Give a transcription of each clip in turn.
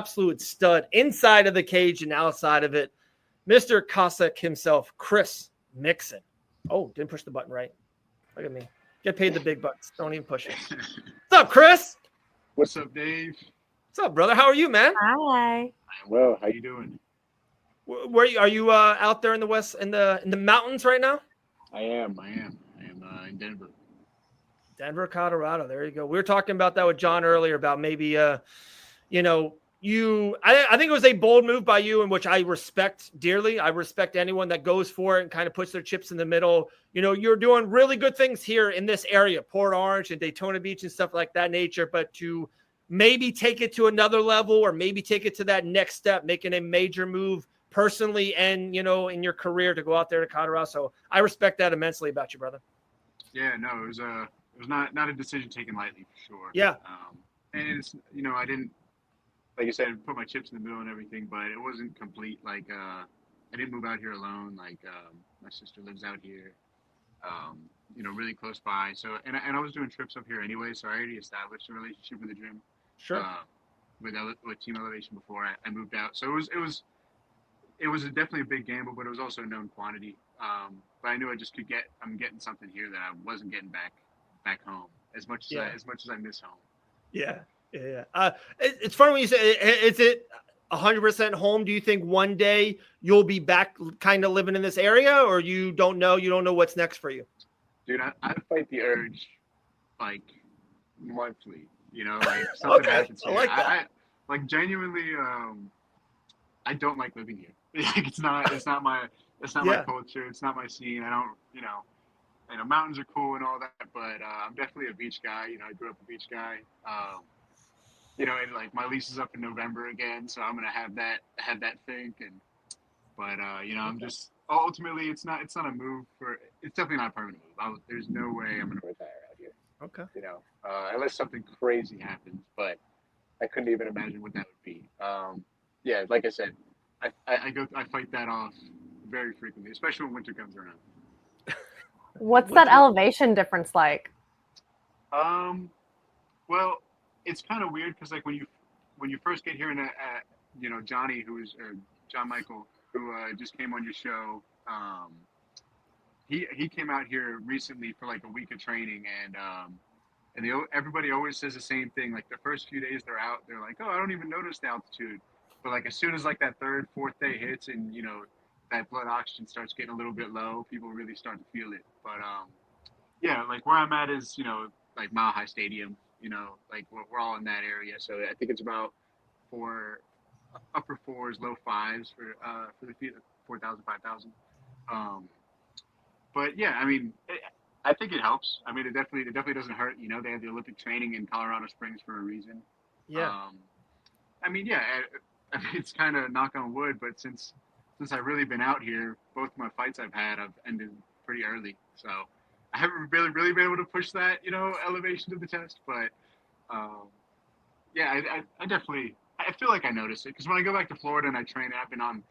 absolute stud inside of the cage and outside of it. Mr. Cossack himself, Chris Mixan. Oh, didn't push the button right. Look at me. Get paid the big bucks. Don't even push it. What's up, Chris? What's up, Dave? What's up, brother? How are you, man? Hi. I'm well. How you doing? Where are you out there in the west in the mountains right now? I am in Denver. Denver, Colorado. There you go. We were talking about that with John earlier about maybe I think it was a bold move by you, in which I respect dearly. I respect anyone that goes for it and kind of puts their chips in the middle. You know, you're doing really good things here in this area, Port Orange and Daytona Beach and stuff like that nature, but to maybe take it to another level or maybe take it to that next step, making a major move personally and, in your career to go out there to Colorado. So I respect that immensely about you, brother. Yeah, no, it was not a decision taken lightly for sure. Yeah. And it's, I didn't, like I said, put my chips in the middle and everything, but it wasn't complete. Like, I didn't move out here alone. Like, my sister lives out here, really close by. So, and I was doing trips up here anyway, so I already established a relationship with the gym. Sure. With Team Elevation before I moved out. So it was definitely a big gamble, but it was also a known quantity. But I knew I'm getting something here that I wasn't getting back home as much as I miss home. Yeah. It's funny when you say, is it 100% home? Do you think one day you'll be back kind of living in this area, or you don't know what's next for you? Dude, I fight the urge like monthly, like something Okay, happens here. I like that. I like genuinely, I don't like living here. Like it's not my culture. It's not my scene. I don't, mountains are cool and all that, but I'm definitely a beach guy. I grew up a beach guy. And like my lease is up in November again, so I'm gonna have that thing. I'm just ultimately it's not a move it's definitely not a permanent move. There's no way I'm gonna retire out here. Okay. Unless something crazy happens, but I couldn't even imagine what that would be. Like I said, I fight that off very frequently, especially when winter comes around. What's that elevation difference like? Well, it's kind of weird because like when you first get here Johnny, John Michael, who just came on your show, he came out here recently for like a week of training, and everybody always says the same thing. Like the first few days they're out, they're like, oh, I don't even notice the altitude. But like as soon as like that third, fourth day hits, and that blood oxygen starts getting a little bit low, people really start to feel it. But like where I'm at is like Mile High Stadium. Like we're all in that area, so I think it's about upper fours, low fives for the field, 4,000, 5,000. But yeah, I mean, I think it helps. I mean, it definitely doesn't hurt. They have the Olympic training in Colorado Springs for a reason. Yeah. I mean, it's kind of knock on wood, but since I've really been out here, both my fights I've had have ended pretty early, so I haven't really been able to push that, elevation to the test. But I definitely feel like I notice it because when I go back to Florida and I train, I've been on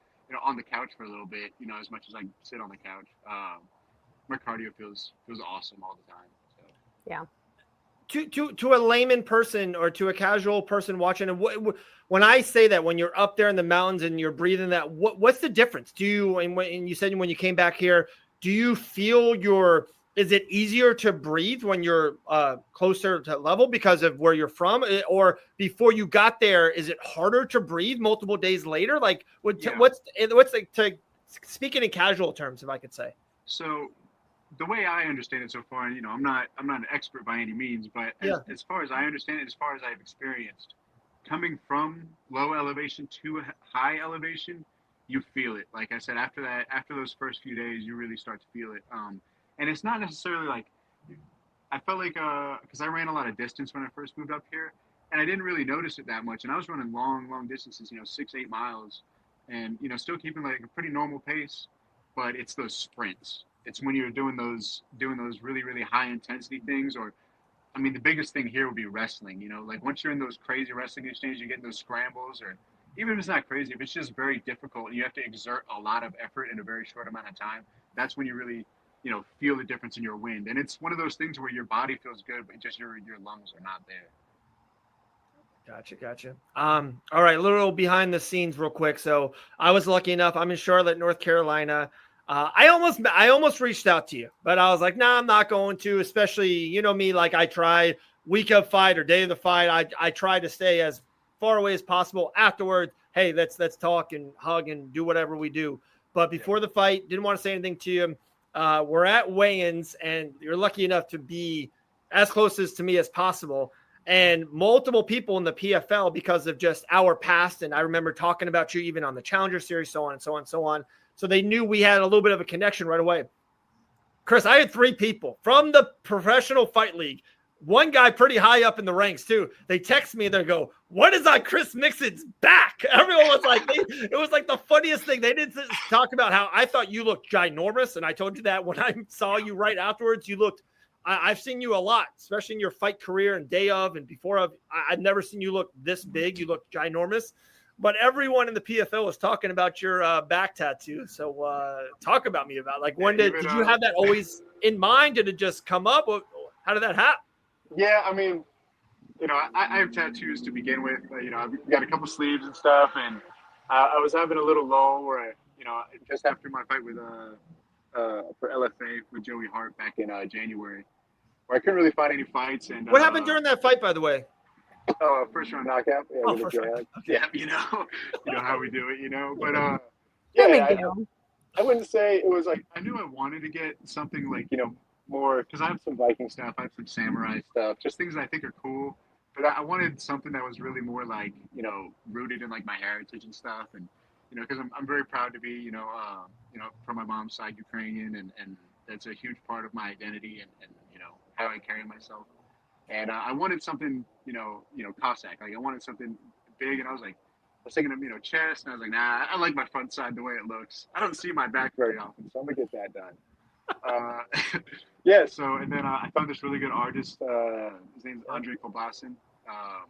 the couch for a little bit, as much as I sit on the couch. My cardio feels awesome all the time. So. Yeah. To a layman person or to a casual person watching, when I say that, when you're up there in the mountains and you're breathing that, what's the difference? And you said when you came back here, do you feel is it easier to breathe when you're closer to level because of where you're from, or before you got there, is it harder to breathe multiple days later? Like what's like, to speaking in casual terms, if I could say? So the way I understand it so far, and I'm not an expert by any means, but as far as I understand it, as far as I've experienced, coming from low elevation to high elevation, you feel it. Like I said, after those first few days, you really start to feel it. And it's not necessarily like, I felt like, because I ran a lot of distance when I first moved up here, and I didn't really notice it that much. And I was running long distances, 6-8 miles, and still keeping like a pretty normal pace. But it's those sprints. It's when you're doing those really, really high intensity things, or, I mean, the biggest thing here would be wrestling. Like once you're in those crazy wrestling exchanges, you get in those scrambles, or even if it's not crazy, if it's just very difficult and you have to exert a lot of effort in a very short amount of time, that's when you really, feel the difference in your wind. And it's one of those things where your body feels good, but just your lungs are not there. Gotcha. All right, a little behind the scenes real quick. So I was lucky enough. I'm in Charlotte, North Carolina. I almost reached out to you, but I was like, nah, I'm not going to, especially, you know me, like I try week of fight or day of the fight. I try to stay as far away as possible afterwards. Hey, let's talk and hug and do whatever we do. But before the fight, didn't want to say anything to you. We're at weigh-ins, and you're lucky enough to be as close as to me as possible. And multiple people in the PFL, because of just our past, and I remember talking about you even on the Challenger Series, so on and so on and so on. So they knew we had a little bit of a connection right away. Chris, I had 3 people from the Professional Fight League. One guy pretty high up in the ranks too. They text me and they go, "What is on Chris Mixan's back?" Everyone was like, it was like the funniest thing. They didn't talk about how I thought you looked ginormous, and I told you that when I saw you right afterwards. You looked. I've seen you a lot, especially in your fight career and day of and before of. I've never seen you look this big. You look ginormous. But everyone in the PFL was talking about your back tattoo. So talk about me about like when did you have that always in mind? Did it just come up? How did that happen? Yeah, I mean, you know, I have tattoos to begin with. You know, I've got a couple sleeves and stuff, and I was having a little lull where just after my fight with for LFA with Joey Hart back in January, where I couldn't really find any fights. And what happened during that fight, by the way? First round knockout. Yeah, first round. Okay. Yeah, you know how we do it, But I wouldn't say it was like I knew I wanted to get something like more because I have some Viking stuff, I have some samurai stuff, just things that I think are cool. But I wanted something that was really more like rooted in like my heritage and stuff, and because I'm very proud to be from my mom's side Ukrainian, and that's a huge part of my identity and how I carry myself. And I wanted something, Cossack. Like I wanted something big, and I was thinking of, chest, and I was like, nah, I like my front side the way it looks. I don't see my back very often, so I'm gonna get that done. Yeah. So, and then I found this really good artist. His name's Andrei Kolbasin. I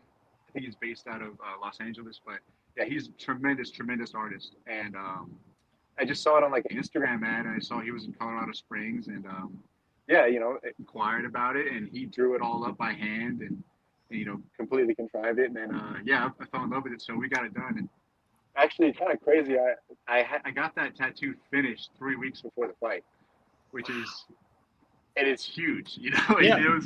think he's based out of Los Angeles, but yeah, he's a tremendous artist. And I just saw it on like an Instagram ad, and I saw he was in Colorado Springs, and inquired about it, and he drew it all up by hand and completely contrived it. And then, I fell in love with it. So we got it done. And actually, kind of crazy. I got that tattoo finished 3 weeks before the fight, and it's huge, Yeah.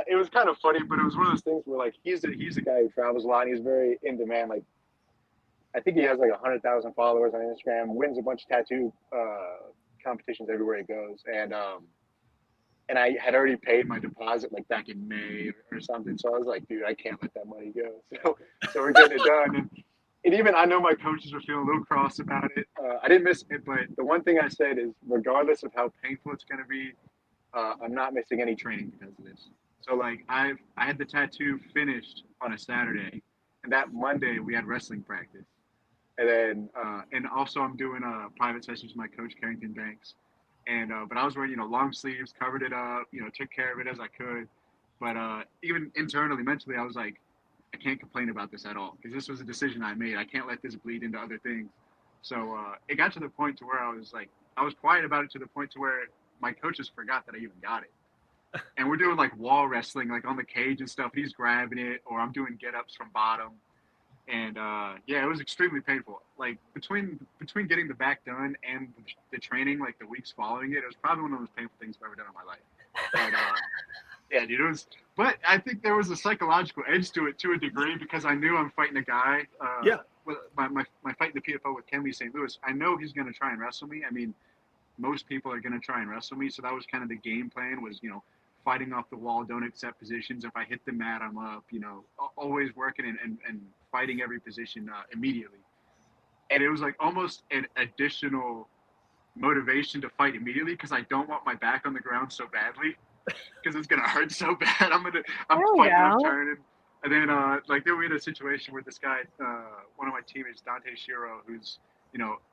It was kind of funny, but it was one of those things where like, he's a guy who travels a lot. And he's very in demand. Like, I think he has like 100,000 followers on Instagram, wins a bunch of tattoo competitions everywhere he goes. And I had already paid my deposit like back in May or something. So I was like, dude, I can't let that money go. So we're getting it done. And even I know my coaches were feeling a little cross about it. I didn't miss it, but the one thing I said is regardless of how painful it's going to be, I'm not missing any training because of this. So like I had the tattoo finished on a Saturday, and that Monday we had wrestling practice. And then, and also I'm doing private sessions with my coach, Carrington Banks. And but I was wearing long sleeves, covered it up, took care of it as I could. But even internally, mentally, I was like, I can't complain about this at all because this was a decision I made. I can't let this bleed into other things. So it got to the point to where I was quiet about it to the point to where my coaches forgot that I even got it. And we're doing like wall wrestling, like on the cage and stuff. And he's grabbing it, or I'm doing get-ups from bottom. And it was extremely painful. Like between getting the back done and the training, like the weeks following it was probably one of the most painful things I've ever done in my life. But dude, it was. But I think there was a psychological edge to it to a degree because I knew I'm fighting a guy. With my fight in the PFL with Kenley St. Louis, I know he's going to try and wrestle me. I mean, most people are going to try and wrestle me, so that was kind of the game plan. Was fighting off the wall, don't accept positions. If I hit the mat, I'm up. Always working and fighting every position immediately. And it was like almost an additional motivation to fight immediately because I don't want my back on the ground so badly because it's gonna hurt so bad. I'm fighting, I'm turning. And then then we had a situation where this guy, one of my teammates, Dante Shiro, who's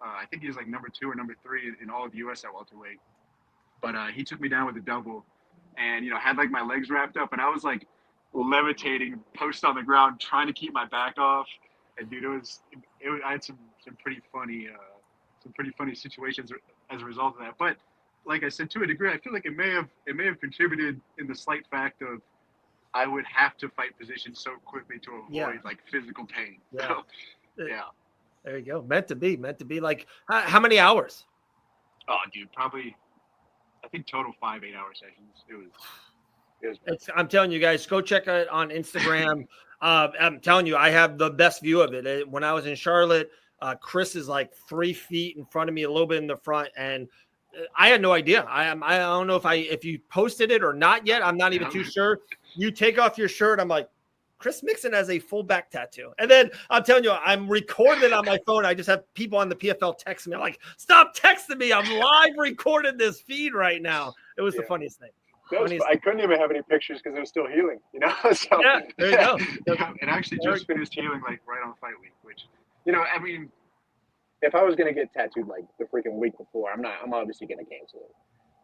I think he's like number 2 or number 3 in all of the US at welterweight. But he took me down with a double. And had like my legs wrapped up, and I was like levitating, post on the ground, trying to keep my back off. And dude, I had some pretty funny situations as a result of that. But like I said, to a degree, I feel like it may have contributed in the slight fact of I would have to fight position so quickly to avoid like physical pain. Yeah. So, yeah. There you go. Meant to be. Like, how many hours? Oh, dude, probably, I think total 5 8-hour sessions. It was. I'm telling you guys, go check it on Instagram. I'm telling you, I have the best view of it. When I was in Charlotte, Chris is like 3 feet in front of me, a little bit in the front, and I had no idea. I don't know if you posted it or not yet. I'm not even too sure. You take off your shirt. I'm like, Chris Mixan has a full back tattoo. And then I'm telling you, I'm recording on my phone. I just have people on the PFL text me. I'm like, stop texting me. I'm live recording this feed right now. It was the funniest thing. I couldn't even have any pictures because it was still healing, you know? So, yeah, there you go. Yeah, it actually just finished healing like right on fight week, which, you know, I mean, if I was going to get tattooed like the freaking week before, I'm obviously going to cancel it.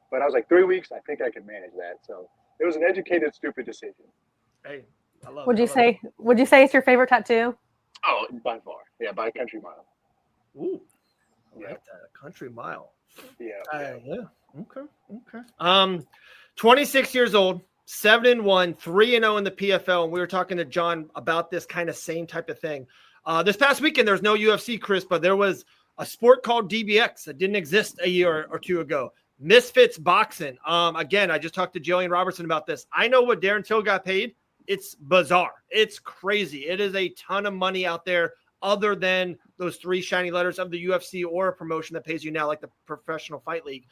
But I was like, 3 weeks, I think I can manage that. So it was an educated, stupid decision. Hey, I love Would it. you say it's your favorite tattoo? Oh, by far. Yeah, by a country mile. Ooh, I like that. A country mile. Yeah. Yeah. Okay. 26 years old, 7-1, 3-0 in the PFL. And we were talking to John about this kind of same type of thing. This past weekend, there's no UFC, Chris, but there was a sport called DBX that didn't exist a year or two ago. Misfits Boxing. Again, I just talked to Jillian Robertson about this. I know what Darren Till got paid. It's bizarre. It's crazy. It is a ton of money out there other than those 3 shiny letters of the UFC or a promotion that pays you now, like the Professional Fight League.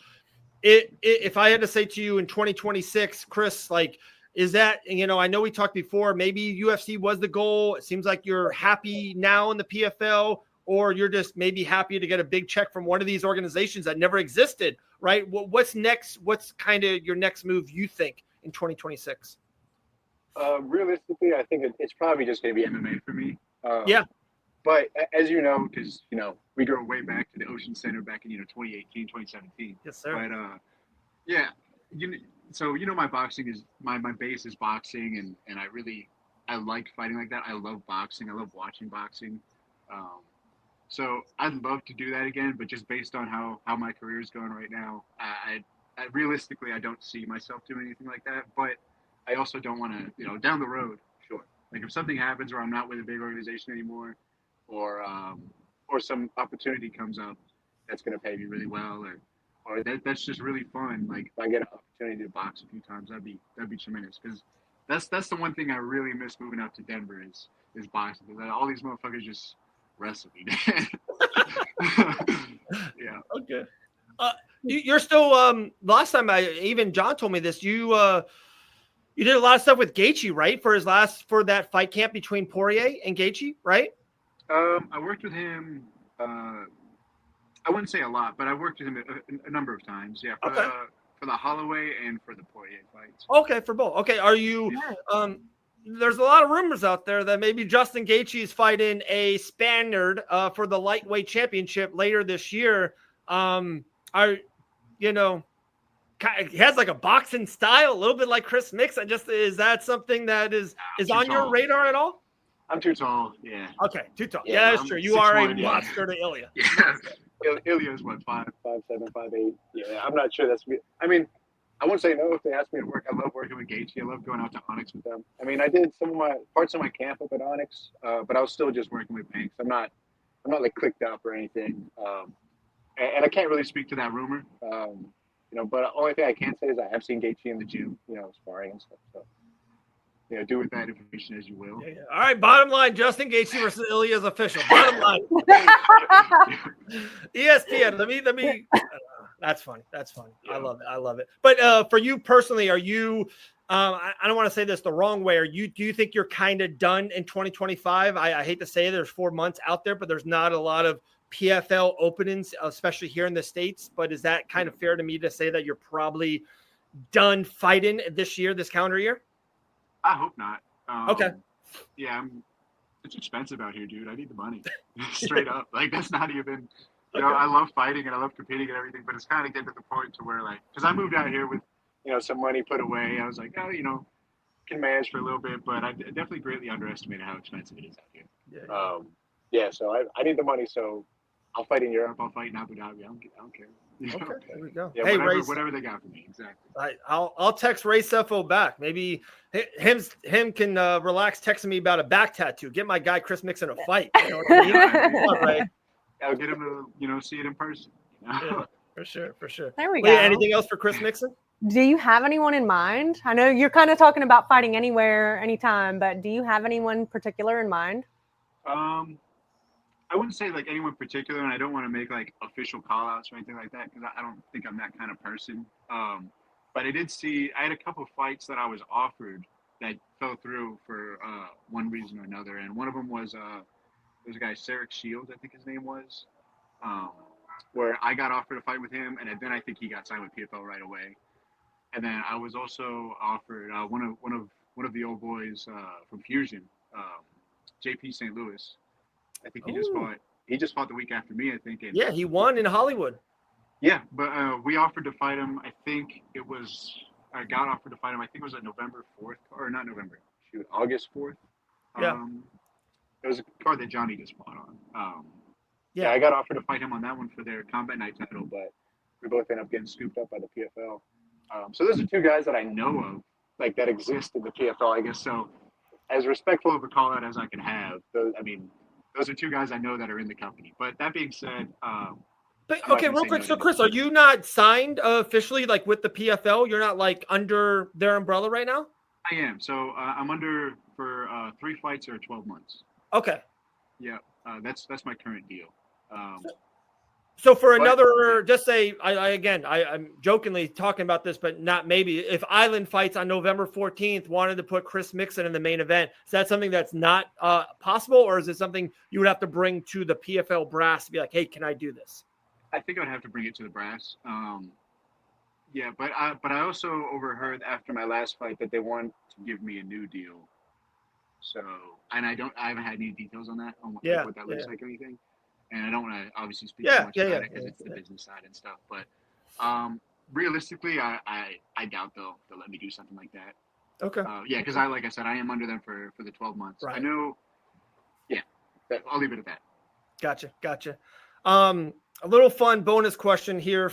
If I had to say to you in 2026, Chris, like, is that, you know, I know we talked before, maybe UFC was the goal. It seems like you're happy now in the PFL, or you're just maybe happy to get a big check from one of these organizations that never existed, right? What's next? What's kind of your next move, you think, in 2026? Realistically, I think it's probably just going to be MMA for me. Yeah. But as you know, because, you know, we go way back to the Ocean Center back in, 2018, 2017. Yes, sir. But, yeah, so, my boxing is, my base is boxing, and I like fighting like that. I love boxing. I love watching boxing. So I'd love to do that again, but just based on how my career is going right now, I realistically, I don't see myself doing anything like that. But I also don't want to, down the road, sure. Like if something happens where I'm not with a big organization anymore, or some opportunity comes up that's going to pay me really well, or that's just really fun. Like if I get an opportunity to box a few times, that'd be tremendous. Because that's the one thing I really miss moving out to Denver is boxing. Because all these motherfuckers just wrestle me. Yeah. Okay. You're still last time even John told me this. You did a lot of stuff with Gaethje, right? For that fight camp between Poirier and Gaethje, right? I worked with him. I wouldn't say a lot, but I worked with him a number of times. Yeah, for the Holloway and for the Poirier fights. Okay, for both. Okay, are you? There's a lot of rumors out there that maybe Justin Gaethje is fighting a Spaniard for the lightweight championship later this year. He has like a boxing style, a little bit like Chris Mixan. Is that something that is on your radar at all? I'm too tall. Yeah. Okay, too tall. Yeah, that's true. You are a monster to Ilya. Yeah. Ilya is what, 5'7", 5'8". Yeah, I'm not sure that's. I mean, I wouldn't say no if they asked me to work. I love working with Gaethje. I love going out to Onyx with them. I mean, I did some of my parts of my camp up at Onyx, but I was still just working with Banks. I'm not like clicked up or anything. And I can't really speak to that rumor. But the only thing I can say is I have seen Gaethje in the gym, sparring and stuff. So, do with that information as you will. Yeah. All right, bottom line, Justin Gaethje versus Ilya is official. Bottom line. ESPN, let me that's funny. Yeah. I love it. But for you personally, are you I don't want to say this the wrong way. Do you think you're kind of done in 2025? I hate to say there's 4 months out there, but there's not a lot of PFL openings, especially here in the States. But is that kind of fair to me to say that you're probably done fighting this calendar year? I hope not. Okay. Yeah, it's expensive out here, dude. I need the money. Straight up. Like, that's not even, I love fighting and I love competing and everything, but it's kind of getting to the point to where, like, because I moved out here with, some money put away. I was like, can manage for a little bit, but I definitely greatly underestimated how expensive it is out here. So I need the money. So I'll fight in Europe. I'll fight in Abu Dhabi. I don't care. You know? Okay, there we go. Yeah, hey, whatever they got for me, exactly. I'll text Ray Seffo back. Maybe him can relax texting me about a back tattoo. Get my guy Chris Mixan a fight. You know what I mean? Come on, Ray. I'll get him to see it in person. You know? Yeah, for sure. There we go. Anything else for Chris Mixan? Do you have anyone in mind? I know you're kind of talking about fighting anywhere, anytime, but do you have anyone particular in mind? I wouldn't say like anyone particular, and I don't want to make like official call outs or anything like that because I don't think I'm that kind of person. But I had a couple of fights that I was offered that fell through for one reason or another, and one of them was there's a guy, Sarek Shields, I think his name was, where I got offered a fight with him, and then I think he got signed with PFL right away. And then I was also offered one of the old boys from Fusion, JP St. Louis. I think he just fought the week after me, I think. And, yeah, he won in Hollywood. Yeah, but we offered to fight him. I got offered to fight him. I think it was November 4th, or not November. Shoot, August 4th. Yeah. It was a card that Johnny just fought on. Yeah, I got offered to fight him on that one for their Combat Night title, but we both ended up getting scooped up by the PFL. So those are two guys that I know of, like that exist in the PFL, I guess. So as respectful of a call out as I can have, those are two guys I know that are in the company. But that being said, but okay, real quick. So Chris, are you not signed officially like with the PFL? You're not like under their umbrella right now? I am. So I'm under for 3 fights or 12 months. Okay. Yeah, that's my current deal. So for another, just say, I'm jokingly talking about this, but not maybe. If Island Fights on November 14th wanted to put Chris Mixan in the main event, is that something that's not possible, or is it something you would have to bring to the PFL brass to be like, hey, can I do this? I think I'd have to bring it to the brass. Yeah, but I also overheard after my last fight that they want to give me a new deal. So, and I haven't had any details on that, on what that looks like or anything. And I don't want to obviously speak too much about it because it's the business side and stuff. But realistically, I doubt they'll let me do something like that. Okay. Yeah, because like I said, I am under them for the 12 months. Right. I know. Yeah, I'll leave it at that. Gotcha. A little fun bonus question here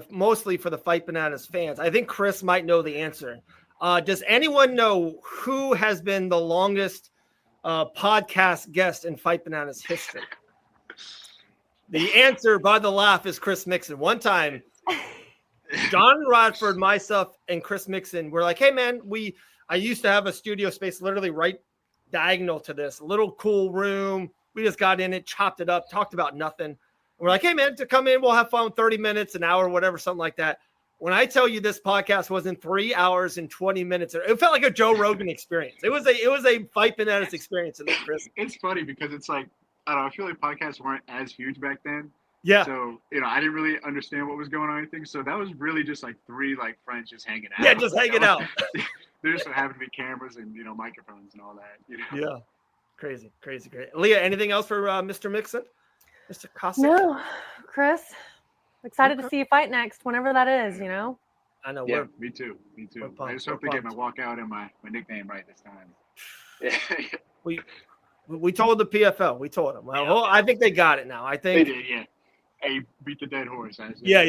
mostly for the Fight Bananas fans. I think Chris might know the answer. Does anyone know who has been the longest podcast guest in Fight Bananas history? The answer by the laugh is Chris Mixan. One time, John Rodford, myself, and Chris Mixan were like, hey, man, I used to have a studio space literally right diagonal to this, a little cool room. We just got in it, chopped it up, talked about nothing. We're like, hey, man, to come in, we'll have fun 30 minutes, an hour, whatever, something like that. When I tell you this podcast was in 3 hours and 20 minutes, it felt like a Joe Rogan experience. It was a Fight Bananas experience in this, Chris. It's funny because it's like, I don't know, I feel like podcasts weren't as huge back then. Yeah. So, I didn't really understand what was going on or anything. So that was really just like 3 like friends just hanging out. Yeah, just hanging out. There just happened to be cameras and, microphones and all that. Yeah. Crazy. Leah, anything else for Mr. Mixan? Mr. Cossack? No, Chris. Excited to see you fight next, whenever that is, I know. Yeah, me too. I just hope to get my walkout and my nickname right this time. Yeah. We told the PFL. We told them. Well, I think they got it now. I think they did. Yeah. Hey, beat the dead horse. Yeah.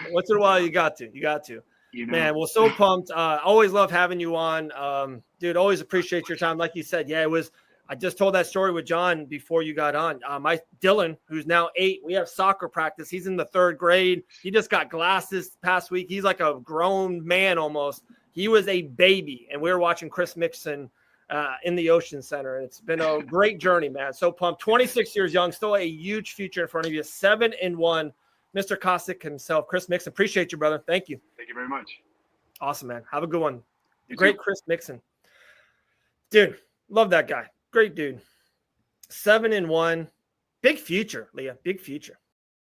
Once in a while, you got to. Man, well, so pumped. Always love having you on. Dude, always appreciate your time. Like you said, I just told that story with John before you got on. My Dylan, who's now 8, we have soccer practice. He's in the 3rd grade. He just got glasses past week. He's like a grown man almost. He was a baby, and we were watching Chris Mixan in the Ocean Center. And it's been a great journey, man. So pumped. 26 years young, still a huge future in front of you. 7-1. Mr. Cossack himself, Chris Mixan. Appreciate you, brother. Thank you. Thank you very much. Awesome, man. Have a good one. You Great too. Chris Mixan. Dude, love that guy. Great dude. 7-1. Big future, Leah. Big future.